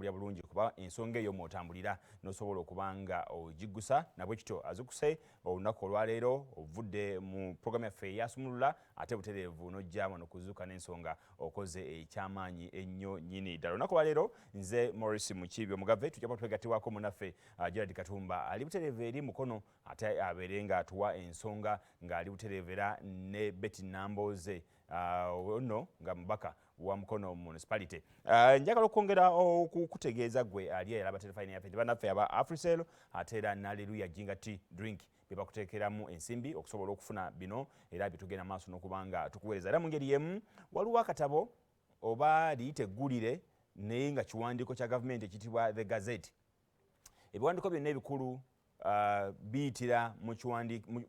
otambulira bulungi kuba ensonga eyo mwotambulira n'osobola okubanga ogiggusa nabwe kityo azikuse olunaku olwaleero ovudde mu programu yaffe eyasumulula ate butereevu n'ojjaamu n'okuzuuka n'ensonga okoze ekyamaanyi ennyo nnyini ddala. Olunaku olwaleero nze Maurice Mukiibi omugave tujja kuba twegattibwako munaffe Gerald Katumba ali butereevu eri mukono ate abeere nga atuwa ensonga ng'ali butereevu era ne Betty Nambooze ono nga mubaka wa Mukono municipality. Njagala okwongera okukutegeeza gwe ali era abaterefayina yaffe nti bannaffe aba Africell ate era Hallelujah Jinga Tea Drink bye bakuteekeramu ensimbi okusobola okufuna bino era bitugenda maaso n'okubanga tukuweereza. Era mu ngeri y'emu waliwo akatabo oba liyite eggulire naye nga kiwandiiko kya gavumenti ekiyitibwa The Gazette. Ebiwandiiko byonna ebikulu biyitira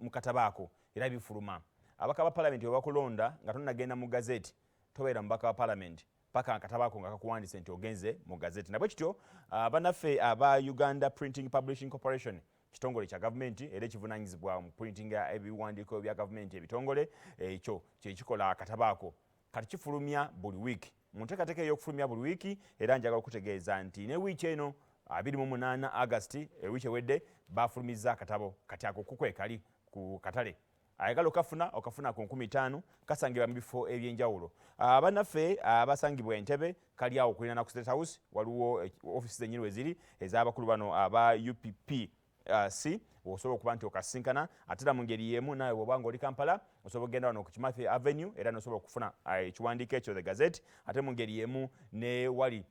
mu katabo ako era bifuluma. Abaka ba palamenti obakulonda nga tonnagenda mu gazeti tobeera mubaka wa palamenti paka akatabo ako nga kakuwandiise nti ogenze mu gazeti. Nabwe kityo bannaffe aba Uganda Printing Publishing Corporation kitongole kya gavumenti era ekivunaanyizibwa mu printinga ebiwandiiko bya gavumenti ebitongole ekyo kyekikola akatabo ako kati kifulumya buli wiiki. Mu nteekateeka ey'okufulumya buli wiiki era njagala okutegeeza nti ne wiiki eno 28 August ewiiki ewedde bafulumizza akatabo kati ako kukwekali ku katale. Ayagala okafuna ku 50 kasangibwa mu bifo ebyenjawulo. Bannaffe abasangibwa Entebbe kali awo kulina ku State House waliwo offices ennyini weziri ez'abakulu bano aba UPPC osobola okuba nti okasinkana ate mu ngeri y'emu nawe bw'obanga oli Kampala osobola okugenda wano ku Kimathi Avenue era n'osobola okufuna ekiwandiiko ekyo The Gazette ate mu ngeri y'emu ne wali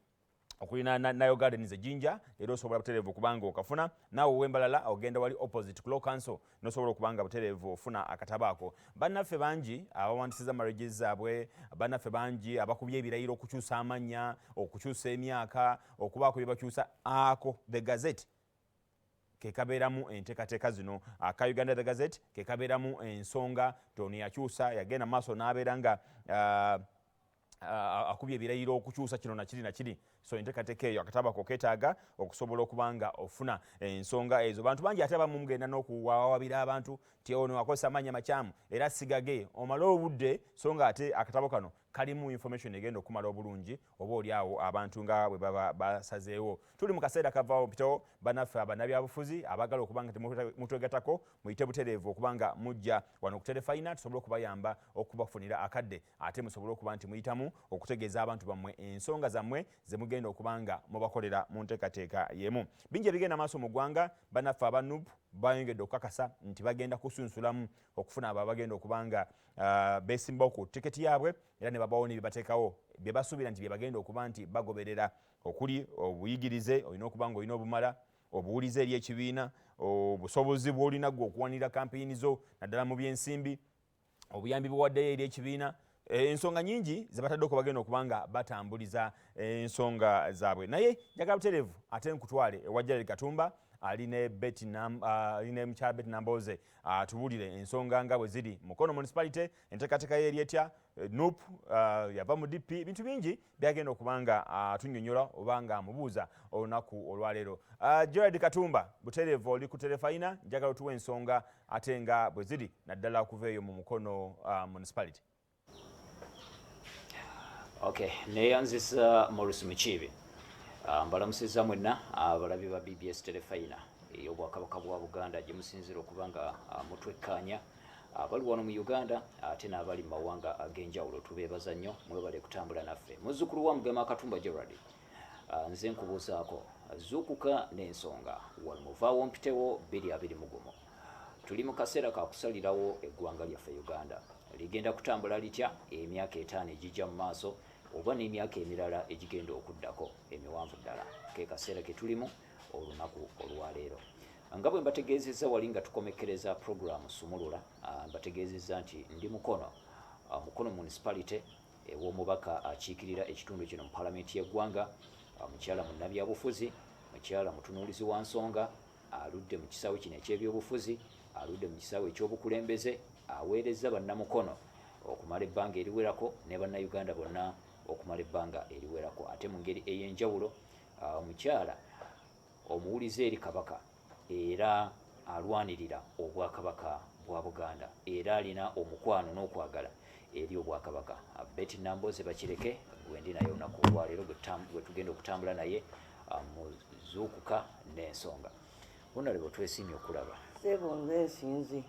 okulina Nayo Gardens ejinja era osobola butereevu okubanga okafuna naawe wembalala ogenda wali opposite ku Law Council n'osobola okubanga butereevu ofuna akatabo ako. Bannaffe bangi abawandisiza marriages zaabwe, bannaffe bangi abakubye ebirayiro okukyusa amannya, okukyusa emyaka, okubaako bye bakyusa ako The Gazette ke kabeeramu enteekateeka zino. Aka Uganda The Gazette ke kabeeramu ensonga toni yakyusa yagenda maaso n'abeera nga akubye ebirayiro okukyusa kino na kiri na kiri. So enteekateeka eyo akatabo ako keetaaga okusobola okubanga ofuna ensonga ezo. Bantu bangi ate abamu mugenda n'okuwawabira abantu nti ono akozesa amannya makyamu era sigage omala obudde so nga ate akatabo kano kalimu information egenda okumala obulungi oba oli awo abantu nga bwe baba basazeewo. Tuli mu kaseera kavaawo mpitawo bannaffe abannabyabufuzi abagala okubanga temutwegatako muyite butereevu okubanga mujja wano ku Terefayina tusobole okubayamba okubafunira akadde ate musobole okuba nti muyitamu okutegeeza abantu bammwe ensonga zammwe ze mugenda okubanga mubakolera mu nteekateeka y'emu. Bingi ebigenda maaso mu ggwanga bannaffe aba NUP bayongedde okukakasa nti bagenda kusunsulamu okufuna abo abagenda okubanga beesimbawo ku tiketi yaabwe era ne babawo ne bateekawo bye basuubira nti bye bagenda okuba nti bagoberera okuli obuyigirize olina okuba nga olina obumala obuwulize eri ekibiina obusobozi bw'olina gwe okuwanira kampeyini zo naddala mu byensimbi obuyambi buwaddeyo eri ekibiina ensonga nyingi ze batadde okubagenda okubanga batambuliza ensonga zaabwe. Naye njagala butereevu ate nkutwale ewa Gerald Katumba ali ne mukyala Betty Nambooze atubuulire ensonga nga bwe ziri Mukono municipality enteekateeka ye eryetya NUP yava mu DP bintu bingi byagenda okubanga atunnyonnyola oba nga amubuuza olunaku olwaleero. Gerald Katumba butereevu oli ku Terefayina njagala otuwa ensonga ate nga bwe ziri naddala okuva eyo mu Mukono municipality. Okay, neyanzisa Maurice Mukiibi. Mbalamusizza mwenna abalabi ba BBS Terefayina ey'obwakabaka bwa Buganda gye musinzira okuba nga mutwekkaanya abali wano mu Uganda ate n'abali mu mawanga ag'enjawulo. Tubeebaza nnyo mwebale kutambula naffe. Muzzukulu wa Mugema Katumba Gerald, nze nkubuuzaako zuukuka n'ensonga wano muvaawo mpitewo 2021. Tuli mu kaseera ka kusalirawo eggwanga lyaffe Uganda ligenda kutambula litya emyaka 5 egijja mu maaso oba n'emyaka emirala egigenda okuddako emiwanvu ddala. Ke kaseera ke tulimu olunaku olwaleero. Nga bwe mbategeezezza wali nga tukomekkereza programu Sumulula, mbategeezezza nti ndi Mukono municipality ew'omubaka akiikirira ekitundu kino mu palamenti y'eggwanga, mukyala munnabyabufuzi, mukyala mutunuulizi wa nsonga, aludde mu kisaawe kino eky'ebyobufuzi, aludde mu kisaawe eky'obukulembeze, aweereza bannamukono okumala ebbanga eriwerako ne bannayuganda bonna okumala ebbanga eriwerako. Ate mu ngeri ey'enjawulo omukyala omuwulize eri kabaka era alwanirira obwakabaka bwa Buganda era alina omukwano n'okwagala eri obwakabaka. Betty Nambooze bakireke gwe ndi naye olunaku olwaleero gwe tugenda okutambula naye muzuukuka n'ensonga. Honorable twesimye okulaba. Sebo nsinzi.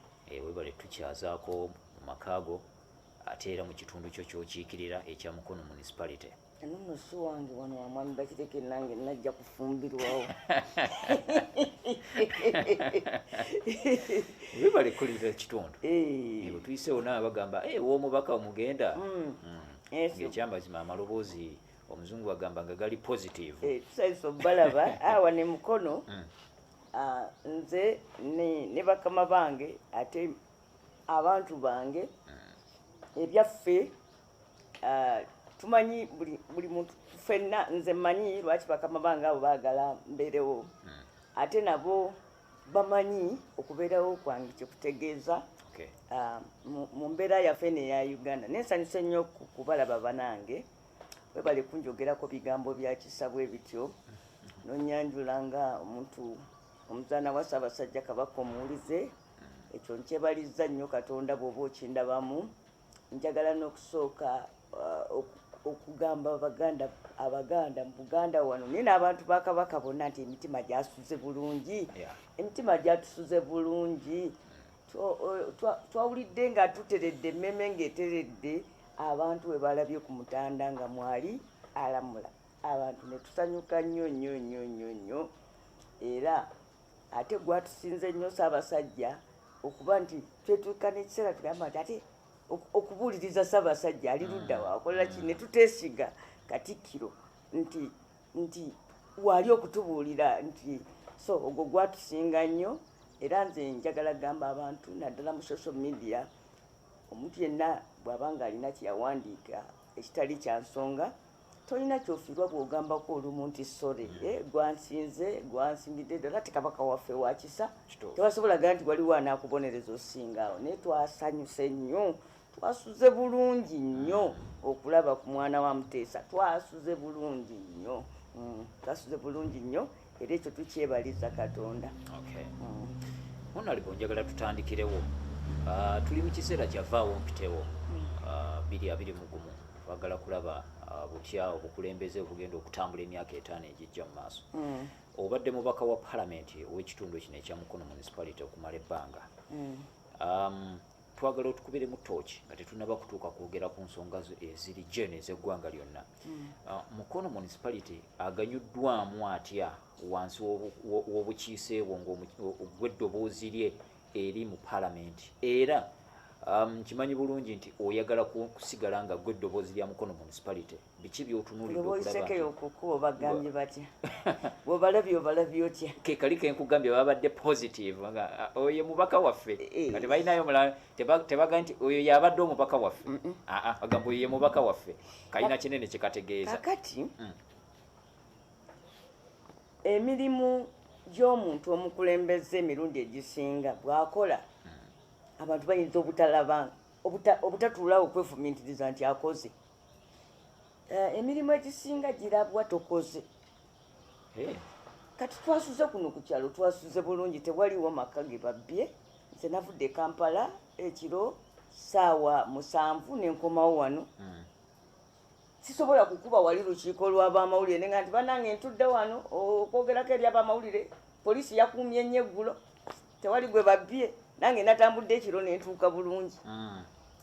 Webale tukyazaako mu makaago ate era mu kitundu kyo ky'okiikirira ekya Mukono municipality. Nno si wange wano wamwami bakireke nange najja kufumbirwawo. Webale kulira ekitundu. Bwe tuyiseewo nawe bagamba w'omubaka omugenda. Ng'ekyamazima amaloboozi omuzungu agamba nga gali positive. Tusaiso balaba awa ne Mukono. Nze ne bakama bange ate abantu bange ebyaffe tumanyi buli muntu ffenna nze mmanyi lwaki bakama bange abo baagala mbeerewo ate nabo bamanyi okubeerawo kwange kyekutegeeza mu mbeera yaffe neya Uganda. Nensanyusa nnyo kubalaba banange webale kunjogerako bigambo bya kisa bwe bityo nonyanjula nga omuntu omuzaana wa Ssaabasajja Kabaka omuwulize ekyo nkyebaliza nnyo Katonda bw'oba okindabamu. Njagala n'okusooka okugamba Abaganda mu Buganda wano naye n'abantu ba Kabaka bonna nti emitima gyasuze bulungi. Emitima gyatusuze bulungi. Twawulidde nga tuteredde emmeme ng'eteredde abantu we balabye ku Mutanda nga mwali alamula abantu ne tusanyuka nnyo nnyo nnyo nnyo nnyo era ate gwatusinze nnyo Ssaabasajja okuba nti twetuuka n'ekiseera tugamba nti ate okubuuliriza Ssaabasajja ali ludda waakola ki ne tuteesiga Katikkiro nti wali okutubuulira nti so ogwo gwatusinga nnyo. Era nze njagala gamba abantu naddala mu social media omuntu yenna bw'aba nga alina kyeyawandiika ekitali kya nsonga tolina kyofiirwa bw'ogambako olumu nti sore gwansingidde ddala ate Kabaka waffe wa kisa tewasobolaga nti waliwo anaakubonereza osingaawo naye twasanyuse nnyo twasuze bulungi nnyo okulaba ku mwana wa Muteesa twasuze bulungi nnyo twasuze bulungi nnyo era ekyo tukyebaliza Katonda. Honorable njagala tutandikirewo tuli mu kiseera kyavaawo mpitewo 2021 twagala kulaba butya obukulembeze obugenda okutambula emyaka 5 egijja mu maaso. Obadde mubaka wa palamenti ow'ekitundu kino ekya Mukono municipality okumala ebbanga. Twagala otukubire mu tooki nga tetunaba kutuuka kwogera ku nsonga eziri jene ez'eggwanga lyonna. Mukono municipality aganyuddwamu atya wansi w'obukiise bwo ng'eddoboozi lye eri mu palamenti era kimanyi bulungi nti oyagala kusigala nga gwe eddoboozi lya Mukono municipality biki by'otunuulidde okulaba okukuba bagambye batya bw'obalabye otya ke kali kenkugambye babadde positive nga oyo mubaka waffe nga tebalinayo mulala tebaga nti oyo yabadde omubaka waffe bagamba oyo ye mubaka waffe kalina kinene kyekategeeza kakati emirimu gy'omuntu omukulembeze emirundi egisinga bw'akola abantu bayinza obutalaba obutatuulawo okwefumiitiriza nti akoze. Emirimu egisinga girabwa tokoze. Kati twasuze kuno ku kyalo twasuze bulungi tewaliwo maka ge babbye. Nze navudde Kampala ekiro ssaawa 7 nenkomawo wano. Sisobola kukuba wali lukiiko lw'abamawulire nenga nti banange ntudde wano okwogerako eri abamawulire poliisi yakuumye nnyo eggulo tewali gwe babbye nange natambudde ekiro nentuuka bulungi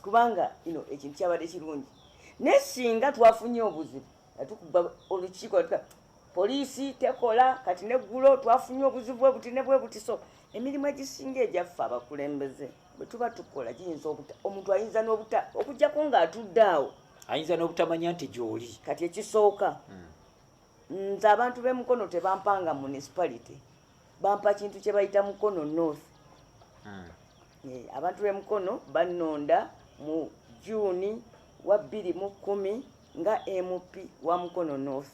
kubanga ekintu kyabadde kirungi. Naye singa twafunye obuzibu natukuba olukiiko poliisi tekola kati neggulo twafunye obuzibu bwe buti ne bwe buti so emirimu egisinga egyaffe abakulembeze bwe tuba tukola giyinza omuntu ayinza okujjako ng'atudde awo ayinza n'obutamanya nti gy'oli. Kati ekisooka nze abantu b'e Mukono tebampanga municipality bampa kintu kye bayita Mukono North. Abantu b'e Mukono bannonda mu June wa 2010 nga MP wa Mukono North.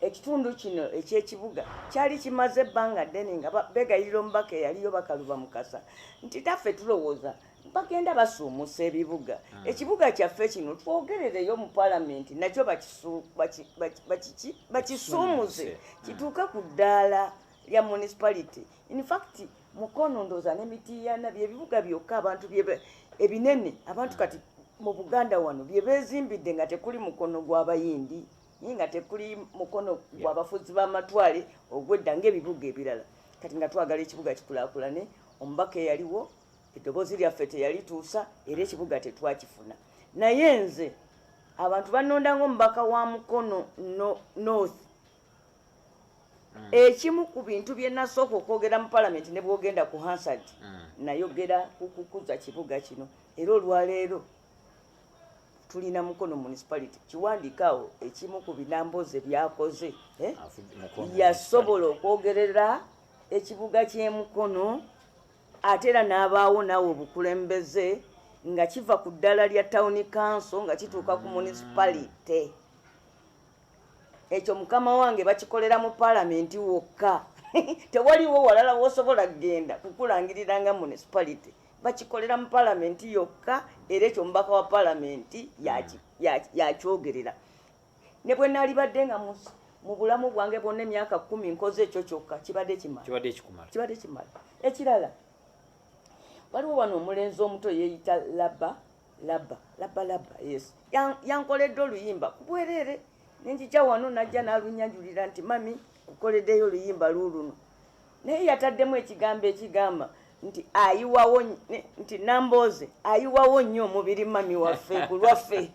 Ekitundu kino ekyekibuga kyali kimaze ebbanga ddene nga begayirira omubaka eyaliyo Bakaluba Mukasa nti taffe tulowooza bagenda basuumusa ebibuga. Ekibuga kyaffe kino twogerereyo mu palamenti nakyo bakisuumuze kituuke ku ddaala lya municipality. In fact Mukono ndooza n'Emityana by'ebibuga byokka abantu ebinene abantu kati mu Buganda wano bye beezimbidde nga tekuli mukono gw'abayindi. nga tekuli mukono gw'abafuzi b'amatwale ogwedda ng'ebibuga ebirala kati nga twagala ekibuga kikulaakulane omubaka eyaliwo eddoboozi lyaffe teyalituusa era ekibuga tetwakifuna naye nze abantu banonda ng'omubaka wa Mukono North ekimu ku bintu bye nasooka okwogera mu palamenti ne bwogenda ku Hansard nayogera ku kukuza kibuga kino era olwaleero tulina Mukono municipality kiwandikaawo ekimu ku binamboze byakoze yasobola okwogerera ekibuga ky'e Mukono ate era n'abaawo naawe obukulembeze nga kiva ku ddala lya town council nga kituuka ku municipality ekyo mukama wange bakikolera mu palamenti wokka tewaliwo walala wosobola kugenda kukulangirira nga municipality bakikolera mu palamenti yokka era ekyo mubaka wa palamenti yakyogerera ne bwe naali badde nga mu bulamu bwange bwonna emyaka 10 nkoze ekyo kyokka kibadde kimala ekirala waliwo wano omulenzi omuto yeeyita laba yes yankoledde oluyimba ku bwereere nenjija wano najja n'alunyanjulira nti mami kukoleddeyo oluyimba luuluno naye yataddemu ekigambo ekigamba nti ayiwawo nti Nambooze ayiwawo nnyo omubiri mami waffe ku lwaffe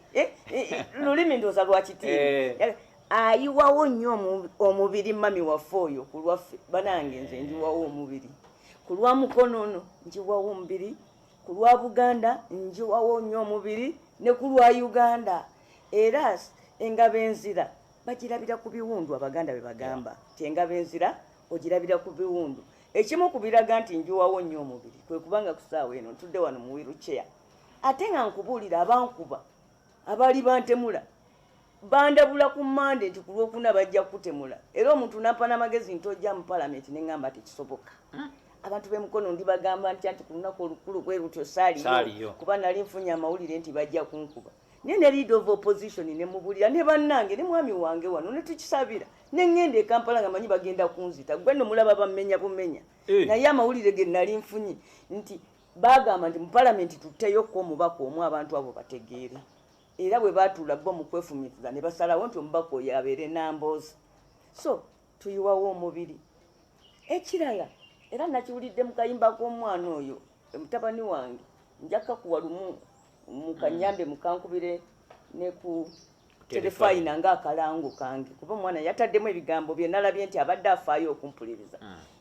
lulimi ndooza lwakitiibwa ayiwawo nnyo omubiri mami waffe oyo ku lwaffe banange nze njiwawo omubiri ku lwa Mukono ono njiwawo omubiri ku lwa Buganda njiwawo nnyo omubiri ne ku lwa Uganda era engabo enzira bagirabira ku biwundu abaganda be bagamba ti engabo enzira ogirabira ku biwundu ekimu kubiraga nti njiwawo nnyo omubiri kwe kubanga ku ssaawa eno ntudde wano mu wheelchair ate nga nkubuulira abankuba abaali bantemula bandabula ku Mande nti ku Lwokuna bajja kutemula era omuntu nampa n'amagezi nti ojja mu palamenti ne ngamba tekisoboka abantu b'e Mukono ndibagamba nti ku lunaku olukulu bwe lutyo saaliyo kuba nali nfunye amawulire nti bajja kunkuba naye ne leader of opposition ne mubulira ne bannange ne mwami wange wano ne tukisabira ne ngende e Kampala nga manyi bagenda kunzita gwe no mulaba bamenya bumenya naye amawulire ge nali nfunye nti bagamba nti mu palamenti tutteyo ko omubaka omu abantu abo bategeere era bwe baatuula bo mu kwefumiza ne basalawo nti omubaka oyo abeere Nambooze so tuyiwawo omubiri ekirala era nakiwulidde mu kayimba k'omwana oyo mutabani wange njaka kuwa lumu mukanyambe mukankubire ne ku telefayina ng'akalango kange kuba omwana yataddemu ebigambo bye nalabye nti abadde afaayo okumpuliriza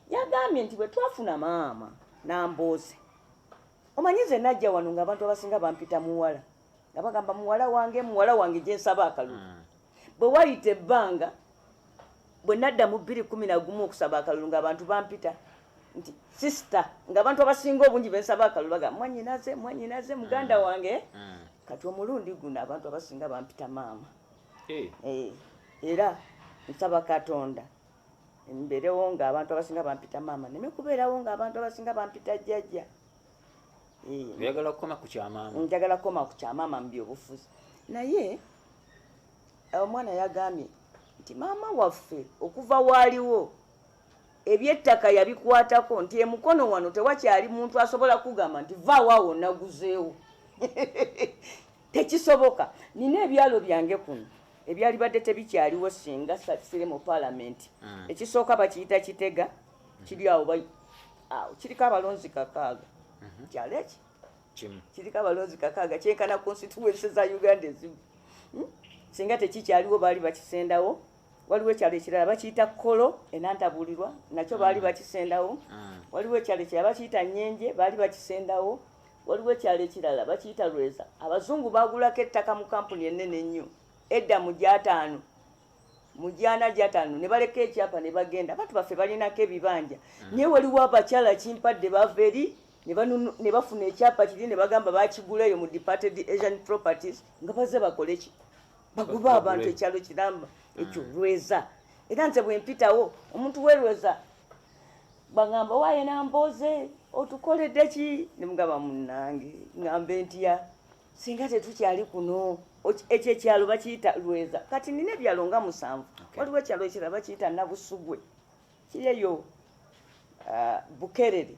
yagambye nti bwe twafuna maama Nambooze omanyize najja wano ng'abantu abasinga bampita muwala nga bagamba muwala wange gye nsaba akalulu bwe wayita ebbanga bwe nadda mu 2011 okusaba akalulu ng'abantu bampita nti sister ng'abantu abasinga obungi bensaba akalulu bagamba mwanyinaze muganda wange kati omulundi guno abantu abasinga bampita maama era nsaba Katonda mbeerewo ng'abantu abasinga bampita maama neme kubeerawo ng'abantu abasinga bampita jjajja njagala kukoma ku kyamaama njagala kukoma ku kyamaama mu byobufuzi naye omwana yagambye nti maama waffe okuva waaliwo ebyettaka yabikwatako nti e Mukono wano tewakyali muntu asobola kugamba nti vaawo naguzeewo tekisoboka nina ebyalo byange kuno ebyali badde tebikyaliwo singa sire mu palamenti ekisooka bakiyita Kitega kiri awo kiriko abalonzi 6 kyalo eki kiriko abalonzi 6 kyenkana constituency za Uganda ezimu singa tekikyaliwo baali bakisendawo waliwo ekyalo ekirala bakiyita Kolo enantabulirwa nakyo baali bakisendawo waliwo ekyalo ekirala bakiyita Nyenje baali bakisendawo waliwo ekyalo ekirala bakiyita Lweza abazungu bagulako ettaka mu kampuni ennene ennyo edda mu Gyataano mu Gyana ne baleka ekyapa ne bagenda abantu baffe balinako ebibanja naye waliwo abakyala kimpadde bava eri ne bafuna ekyapa kiri ne bagamba bakiguleyo mu Departed Asian Properties nga baze bakole ki baguba abantu ekyalo kiramba ekyo Lweza era nze bwe mpitawo omuntu w'Elweza bagamba waaye Nambooze otukoledde ki ne mugamba munnange ngambe ntya singa tetukyali kuno ekyo ekyalo bakiyita Lweza kati nina ebyalo nga 7 waliwo ekyalo ekirala bakiyita Nabusugwe kiri eyo Bukerere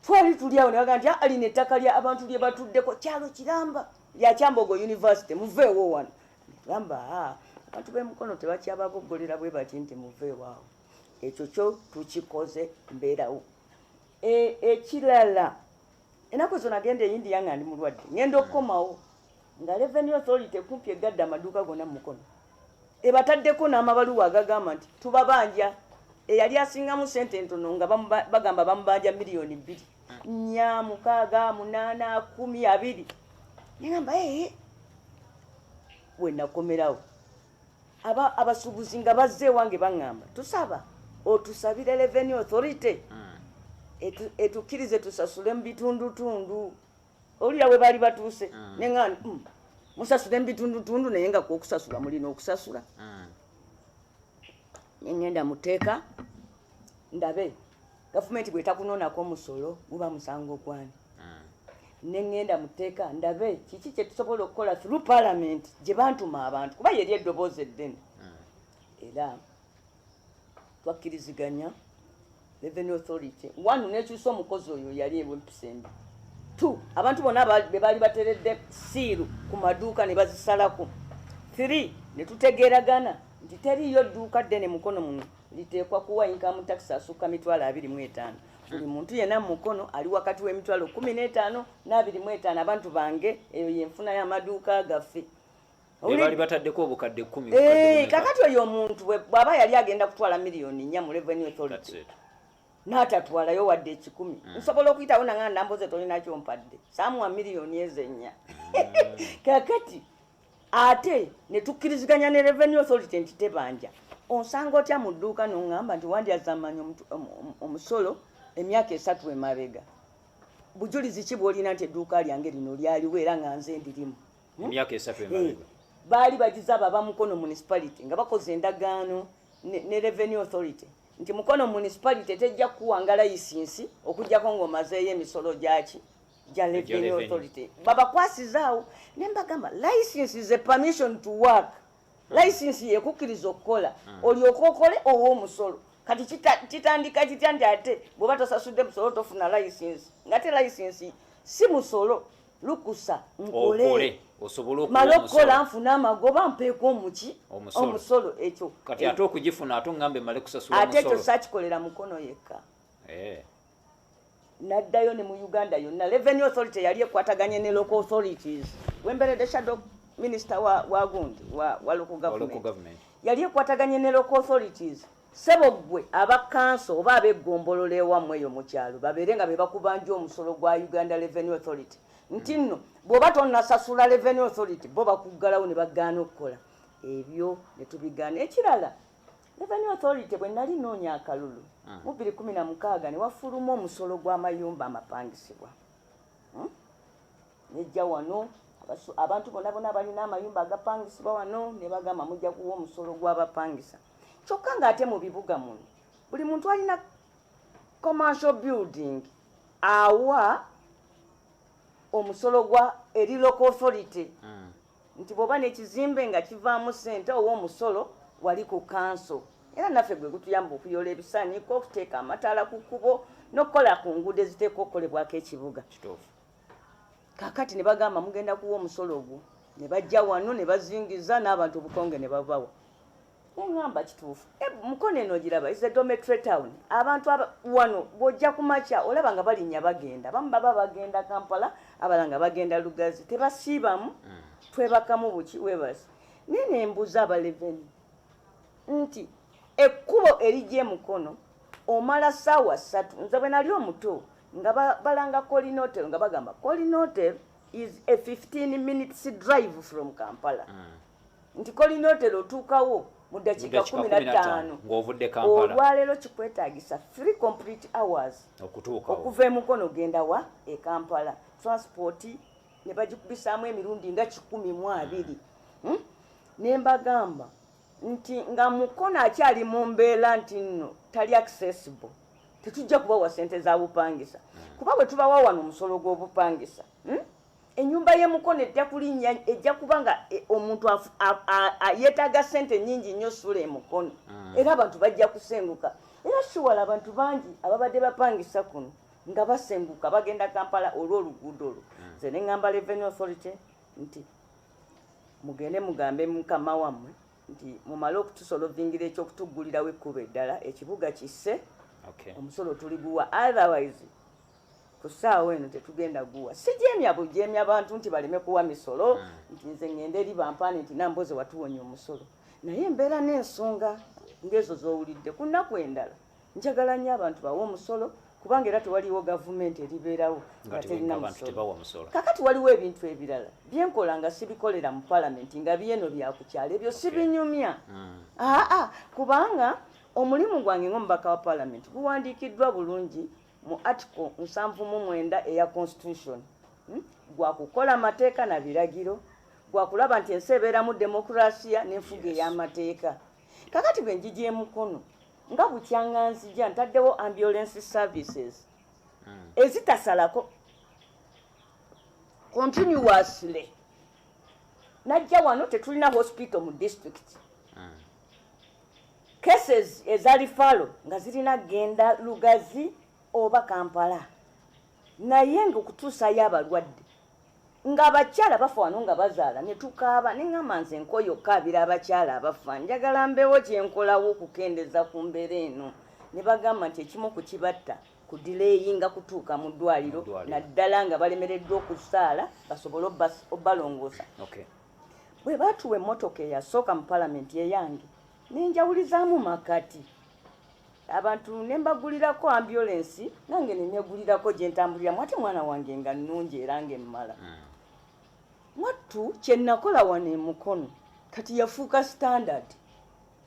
twali tuli awo ne bagamba nti alina ettaka lya abantu lye batuddeko kyalo kiramba lya Kyambogo University muveewo wano gamba abantu b'emukono tebakyababoggolera bwe bati nti muveewaawo ekyo kyo tukikoze mbeerawo ekirala ennaku zo nagenda eyindiya nga ndi mulwadde ngenda okukomawo nga revenue authority kumpi egadde amaduuka gonna mu mukono ebataddeko n'amabaluwa agagamba nti tubabanja eyali asingamu sente entono nga bagamba bamubanja miliyoni 2 4 6 8 10 20 negamba wenakomerawo abasuubuzi nga bazze ewange baŋŋamba tusaba otusabire revenue authority etukkirize tusasule mu bitundutundu olira we baali batuuse neŋŋamba musasule mu bitundutundu naye nga kwokusasula mulina okusasula neŋŋenda muteeka ndabe gavumenti bwetakunoonako omusolo guba musango gwani neŋŋenda muteeka ndabe kiki kye tusobola okukola through parliament gye bantuma abantu kuba yeri eddoboozi eddene era twakkiriziganya revenue authority one nekyusa omukozi oyo yali ewempisembi 2 abantu bonna be baali bateredde siiru ku maduuka ne bazisalako 3 ne tutegeeragana nti teriyo dduuka ddene mukono muno liteekwa kuwa income tax asukka 25,000 buli muntu yenna mukono ali wakati w'emitwalo 15 n'25 abantu bange eyo yenfuna y'amaduuka gaffe bali bataddeko obukadde 10 kakati oyo omuntu bw'aba yali agenda kutwala miliyoni 4 mu revenue authority n'atatwalayo wadde 10 nsobola okuyitawo nanga ndamboze tolinakyo mpadde saamuwa miliyoni ezo 4 kakati ate ne tukkiriziganya ne revenue authority nti tebanja onsanga otya mu dduuka n'oŋŋamba nti wandyazamanyi omusolo emyaka 3 emabega bujulizi ki bw'olina nti edduuka lyange lino lyaliwo era nga nze ndirimu emyaka 3 emabega baali bagiza baba mukono municipality nga bakoze endagaano ne revenue authority nti mukono municipality tejja kuwanga layisinsi okugjako ng'omazeeyo emisolo gyaki gya revenue authority babakwasizaawo ne mbagamba license is a permission to work license yekukkiriza okukola olyoka okole ow'omusolo kati kitandika kitya nti ate bw'oba tosasudde musolo tofuna license ngate license si musolo lukusa nkole mala okukola nfuna amagoba mpeeko omuki omusolo ekyo kati ate okugifuna ate oŋŋambe male kusasula ate ekyo sakikolera mukono yekka naddayo ne mu Uganda yonna revenue authority yali ekwataganye ne local authorities wemberedde shadow minister wa gundi wa local government yali ekwataganye ne local authorities sebo gwe abakanso oba ab'eggombolola ewammwe eyo mu kyalo babeere nga be bakubanja omusolo gwa Uganda Revenue Authority nti nno bw'oba tonnasasula revenue authority bo bakuggalawo ne bagaana okukola ebyo ne tubigaana ekirala revenue authority bwe nali noonya akalulu mu 2016 ne wafuluma omusolo gw'amayumba amapangisibwa nejja wano abantu bonna balina amayumba agapangisibwa wano ne bagamba mujja kuwa omusolo gw'abapangisa kyokka ng'ate mu bibuga muno buli muntu alina commercial building awa omusolo gwa eri local authority nti bw'oba n'ekizimbe nga kivaamu ssente ow'omusolo wali ku kanso era naffe gwe gutuyamba okuyola ebisaaniko okuteeka amataala ku kkubo n'okukola ku nguudo eziteekwa okukolebwako ekibuga kaakati ne bagamba mugenda kuwa omusolo ogwo ne bajja wano ne bazingiza n'abantu obukonge ne bavawa neŋŋamba kituufu mukono eno giraba is a dormitory town abantu wano bw'ojja ku makya olaba nga balinnya bagenda abamu baba bagenda Kampala abalala nga bagenda Lugazi tebasiibamu twebakamu buki weebasi naye ne mbuuza abaleveni nti ekkubo erijja emukono omala ssaawa 3 nze bwe nali omuto nga balanga Colin Hotel nga bagamba Colin Hotel is a 15 minutes drive from Kampala nti Colin Hotel otuukawo mu dakiika 15 ng'ovudde Kampala olwaleero kikwetaagisa 3 complete hours okuva emukono genda wa e Kampala transport ne bagikubisaamu emirundi nga 12 ne mbagamba nti nga mukono akyali mu mbeera nti nno tali accessible tetujja kubawa ssente za bupangisa kuba bwe tubawa wano omusolo gw'obupangisa ennyumba y'emukono ejja kulinnya ejja kubanga omuntu yeetaaga ssente nnyingi nnyo sula emukono era abantu bajja kusenguka era siwala abantu bangi ababadde bapangisa kuno nga basenguka bagenda Kampala olw'oluguudo olwo nze ne ŋŋamba revenue authority nti mugende mugambe mukama wammwe nti mumale okutusolovingira ekyokutuggulirawo ekkubo eddala ekibuga kisse omusolo tuliguwa otherwise ku ssaawa eno tetugenda guwa sijeemya bujeemya abantu nti baleme kuwa misolo nti nze ngende eri bampaane nti namboze watuwonya omusolo naye embeera n'ensonga ng'ezo z'owulidde ku nnaku endala njagala nnyo abantu bawe omusolo kubanga era tewaliwo gavumenti eribeerawo nga terina musolo kakati waliwo ebintu ebirala byenkola nga sibikolera mu palamenti nga byeno byakukyala ebyo sibinyumya kubanga omulimu gwange ng'omubaka wa palamenti guwandiikiddwa bulungi mu article 79 eya constitution gwakukola amateeka na biragiro gwakulaba nti ensi ebeeramu demokrasiya n'enfuga ey'amateeka kakati bwe njija emukono nga bukyanga nzija ntaddewo ambulance services ezitasalako continuously najja wano tetulina hospital mu district cases ezali falo nga zirina genda Lugazi oba Kampala naye ng'okutuusayo abalwadde ng'abakyala bafa wano nga bazaala ne tukaaba ne ŋŋamba nze nkoyo kaabira abakyala abafa njagala mbeewo kyenkolawo okukendeza ku mbeera eno ne bagamba nti ekimu ku kibatta ku dileeyi nga kutuuka mu ddwaliro naddala nga balemereddwa okusaala basobole obbalongoosa bwe baatuwa emmotoka eyasooka mu palamenti eyange nenjawulizaamu makati abantu ne mbagulirako ambulance nange ne negulirako gye ntambuliramu ate mwana wange nga nnungi era ng'emmala mwattu kye nakola wano emukono kati yafuuka standard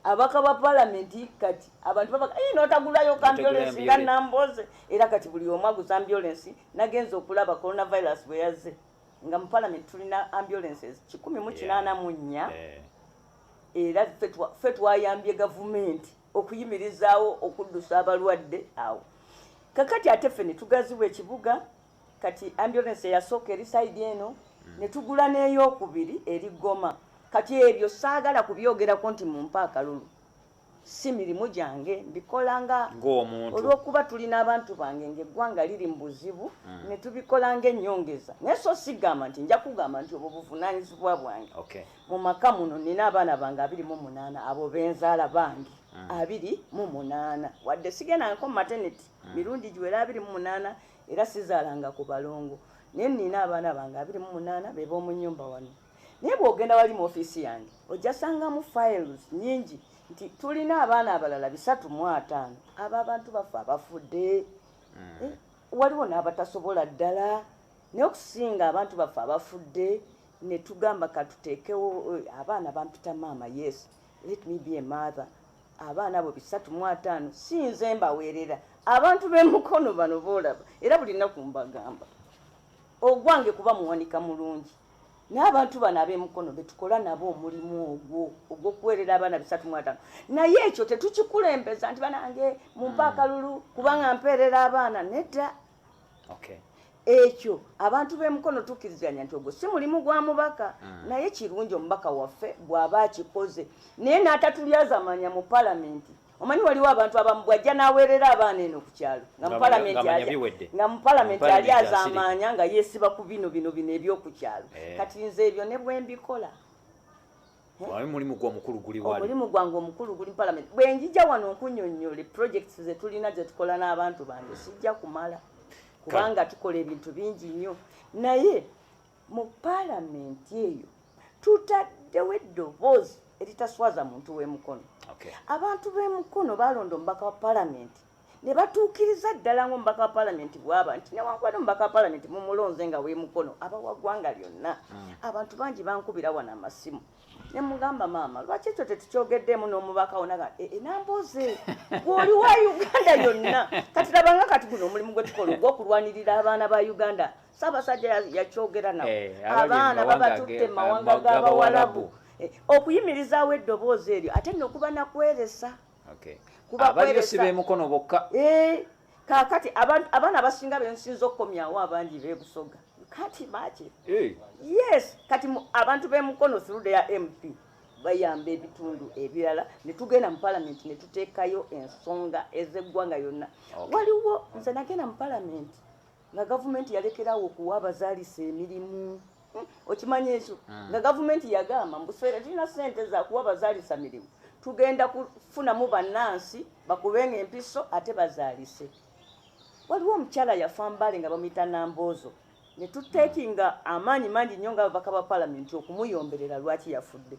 abaka ba palamenti kati abantu babaga n'otagulayo ka ambulance nga namboze era kati buli omu aguza ambulance nagenza okulaba coronavirus bwe yazze nga mu palamenti tulina ambulances 184 era ffe twayambye gavumenti okuyimirizaawo okuddusa abalwadde awo kakati ate ffe ne tugaziwa ekibuga kati ambulance eyasooka eri side eno ne tugula n'eyokubiri eri Goma kati ebyo saagala kubyogerako nti mumpa akalulu si mirimu gyange mbikolanga olw'okuba tulina abantu bange ng'eggwanga liri mu buzibu ne tubikolanga ennyongeza naye so sigamba nti nja kugamba nti obwo buvunaanyizibwa bwange mu maka muno nina abaana bange 28 abo benzaala bange 28 wadde sigendangako mu maternity mirundi giwera 28 era sizaalanga ku balongo naye nina abaana bange 28 be b'omu nnyumba wano naye bw'ogenda wali mu ofiisi yange ojja sangamu files nnyingi nti tulina abaana abalala 305 abo abantu bafe abafudde waliwo n'abatasobola ddala naye okusinga abantu bafe abafudde ne tugamba katuteekewo abaana bampita maama yes let me be a mother abaana abo 305 si nze mbaweerera abantu b'emukono bano boolaba era buli nnaku mbagamba ogwange kuba muwanika mulungi n'abantu bano ab'emukono betukola nabo omulimu ogw'okuweerera abaana 305 naye ekyo tetukikulembeza nti banange mumpa akalulu kubanga mpeerera abaana nedda ekyo abantu b'emukono tukkiriziganya nti ogwo si mulimu gwa mubaka naye kirungi omubaka waffe bw'aba akikoze naye n'atatulyazaamanya mu palamenti omanyi waliwo abantu abamu bwajja n'aweerera abaana eno ku kyalo nga mu palamenti ali azaamanya nga yeesiba ku bino ebyoku kyalo kati nze ebyo ne bwe mbikola omulimu gwange omukulu guli mu palamenti bwe njija wano nkunnyonnyola projects ze tulina ze tukola n'abantu bange sijja kumala kubanga tukola ebintu bingi nnyo naye mu palamenti eyo tutaddewo eddoboozi eritaswaza muntu w'emukono abantu b'emukono balonda omubaka wa palamenti ne batuukiriza ddala ng'omubaka wa palamenti bw'aba nti newankubadde omubaka wa palamenti mumulonze nga w'emukono abawa ggwanga lyonna abantu bangi bankubira wano amasimu ne mugamba maama lwaki ekyo tetukyogeddemu n'omubaka wonaga namboze gw'oli wa Uganda yonna kati labanga kati guno omulimu gwe tukola ogw'okulwanirira abaana ba Uganda Ssaabasajja yakyogera nabo abaana babatutte mu mawanga g'Abawalabu okuyimirizaawo eddoboozi eryo ate n'okuba nakweresa abalyo si b'emukono bokka kaakati abaana abasinga bensinza okukomyawo abangi b'ebusoga kati maaki yes kati abantu b'emukono through their MP bayamba ebitundu ebirala ne tugenda mu palamenti ne tuteekayo ensonga ez'eggwanga yonna waliwo nze nagenda mu palamenti nga gavumenti yalekerawo okuwa abazaalisa emirimu okimanyi ekyo nga gavumenti yagamba mbuswera tulina ssente zakuwa bazaalisa mirimu tugenda kufunamu bannansi bakubenga empiso ate bazaalise waliwo omukyala yafa Mbale nga bamuyita Namboozo ne tuteekinga amaanyi mangi nnyo nga ababaka ba palamenti okumuyomberera lwaki yafudde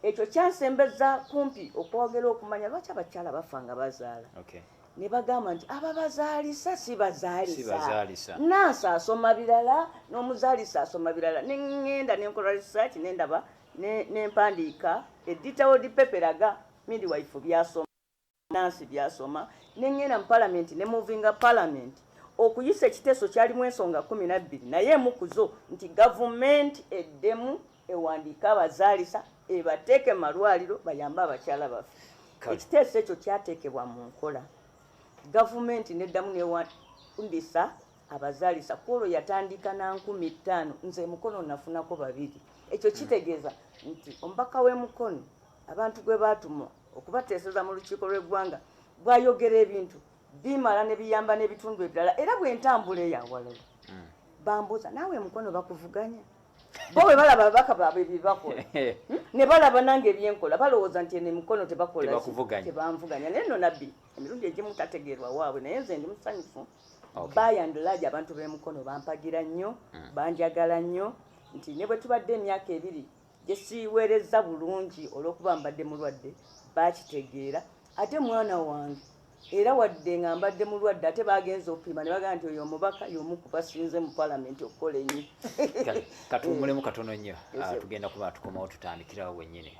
ekyo kyansembeza kumpi okwogera okumanya lwaki abakyala bafa nga bazaala ne bagamba nti ababazaalisa si bazaalisa nansi asoma birala n'omuzaalisa asoma birala ne ŋŋenda ne nkola research ne ndaba ne mpandiika editawodi peperaga midwife byasoma nansi byasoma ne ŋŋenda mu palamenti ne movinga palamenti okuyisa ekiteeso kyalimu ensonga 12 naye emukuzo nti gavumenti eddemu ewandiika abazaalisa ebateeke mu malwaliro bayambe abakyala baffe ekiteeso ekyo kyateekebwa mu nkola gavumenti neddamu newandisa abazaalisa kwolwo yatandika na 5000 nze mukono nafunako 2 ekyo kitegeeza nti omubaka w'emukono abantu gwe baatuma okubateeseza mu lukiiko lw'eggwanga bwayogera ebintu bimala ne biyamba n'ebitundu ebirala era bw'entambula eyawalala bambuuza naawe mukono bakuvuganya bo bwe balaba ababaka baabwe byebakola ne balaba nange ebyenkola balowooza nti ene mukono tebanvuganya naye nno nabbi emirundi egimu tategeerwa waabwe naye nze ndi musanyufu by and large abantu b'emukono bampagira nnyo banjagala nnyo nti ne bwe tubadde emyaka 2 gye siiweereza bulungi olw'okuba mbadde mulwadde bakitegeera ate mwana wange era wadde nga mbadde mulwadde ate bagenza okupima ne bagamba nti oyo omubaka y'omu ku basinze mu palamenti okukola ennyo katuwummulemu katono nnyo tugenda kuba tukomawo tutandikirawo wennyini